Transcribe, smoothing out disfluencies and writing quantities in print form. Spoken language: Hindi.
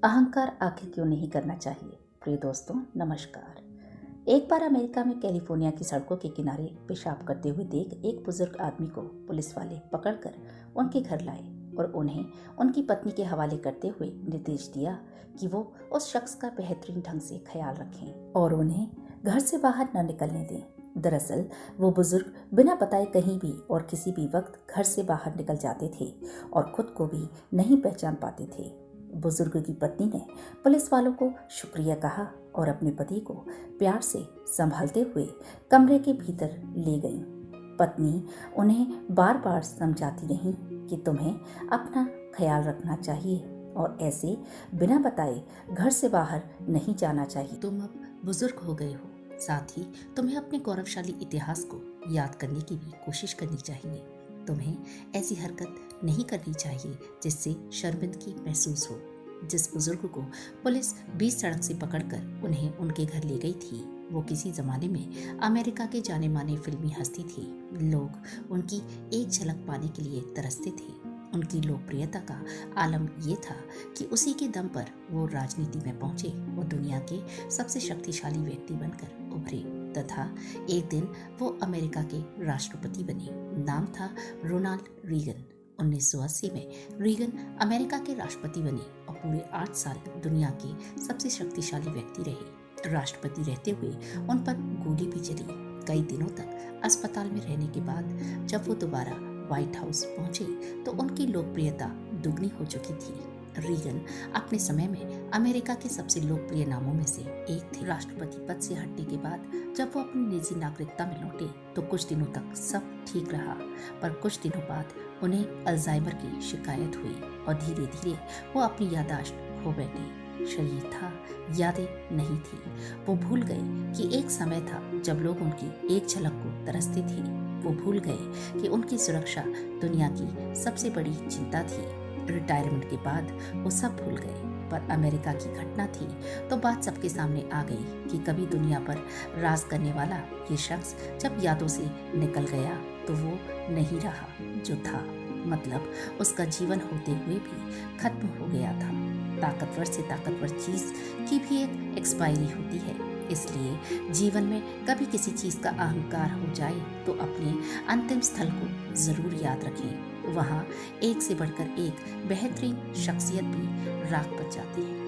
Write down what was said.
अहंकार आखिर क्यों नहीं करना चाहिए। प्रिय दोस्तों, नमस्कार। एक बार अमेरिका में कैलिफोर्निया की सड़कों के किनारे पेशाब करते हुए देख एक बुजुर्ग आदमी को पुलिस वाले पकड़कर उनके घर लाए और उन्हें उनकी पत्नी के हवाले करते हुए निर्देश दिया कि वो उस शख्स का बेहतरीन ढंग से ख्याल रखें और उन्हें घर से बाहर न निकलने दें। दरअसल वो बुजुर्ग बिना बताए कहीं भी और किसी भी वक्त घर से बाहर निकल जाते थे और खुद को भी नहीं पहचान पाते थे। बुजुर्ग की पत्नी ने पुलिस वालों को शुक्रिया कहा और अपने पति को प्यार से संभालते हुए कमरे के भीतर ले गई। पत्नी उन्हें बार बार समझाती रही कि तुम्हें अपना ख्याल रखना चाहिए और ऐसे बिना बताए घर से बाहर नहीं जाना चाहिए। तुम अब बुजुर्ग हो गए हो, साथ ही तुम्हें अपने गौरवशाली इतिहास को याद करने की भी कोशिश करनी चाहिए। तुम्हें ऐसी हरकत नहीं करनी चाहिए जिससे शर्मिंदगी महसूस हो। जिस बुजुर्ग को पुलिस बीच सड़क से पकड़कर उन्हें उनके घर ले गई थी, वो किसी जमाने में अमेरिका के जाने माने फिल्मी हस्ती थी। लोग उनकी एक झलक पाने के लिए तरसते थे। उनकी लोकप्रियता का आलम ये था कि उसी के दम पर वो राजनीति में पहुंचे और दुनिया के सबसे शक्तिशाली व्यक्ति बनकर उभरे तथा एक दिन वो अमेरिका के राष्ट्रपति बने। नाम था रोनाल्ड रीगन। 1980 में रीगन अमेरिका के राष्ट्रपति बने और पूरे 8 साल दुनिया के सबसे शक्तिशाली व्यक्ति रहे। राष्ट्रपति रहते हुए उन पर गोली भी चली। कई दिनों तक अस्पताल में रहने के बाद जब वो दोबारा व्हाइट हाउस पहुंचे तो उनकी लोकप्रियता दुगनी हो चुकी थी। रीगन अपने समय में अमेरिका के सबसे लोकप्रिय नामों में से एक थे। राष्ट्रपति पद से हटने के बाद जब वो अपनी निजी नागरिकता में लौटे तो कुछ दिनों तक सब ठीक रहा, पर कुछ दिनों बाद उन्हें अल्जाइमर की शिकायत हुई और धीरे धीरे वो अपनी याददाश्त खो बैठे। शरीर था, यादें नहीं थी। वो भूल गए कि एक समय था जब लोग उनकी एक झलक को तरसते थे। वो भूल गए कि उनकी सुरक्षा दुनिया की सबसे बड़ी चिंता थी। रिटायरमेंट के बाद वो सब भूल गए, पर अमेरिका की घटना थी तो बात सबके सामने आ गई कि कभी दुनिया पर राज करने वाला ये शख्स जब यादों से निकल गया तो वो नहीं रहा जो था। मतलब उसका जीवन होते हुए भी खत्म हो गया था। ताकतवर से ताकतवर चीज की भी एक एक्सपायरी होती है, इसलिए जीवन में कभी किसी चीज का अहंकार हो जाए तो अपने अंतिम स्थल को जरूर याद रखें। वहाँ एक से बढ़कर एक बेहतरीन शख्सियत भी राख बच जाती है।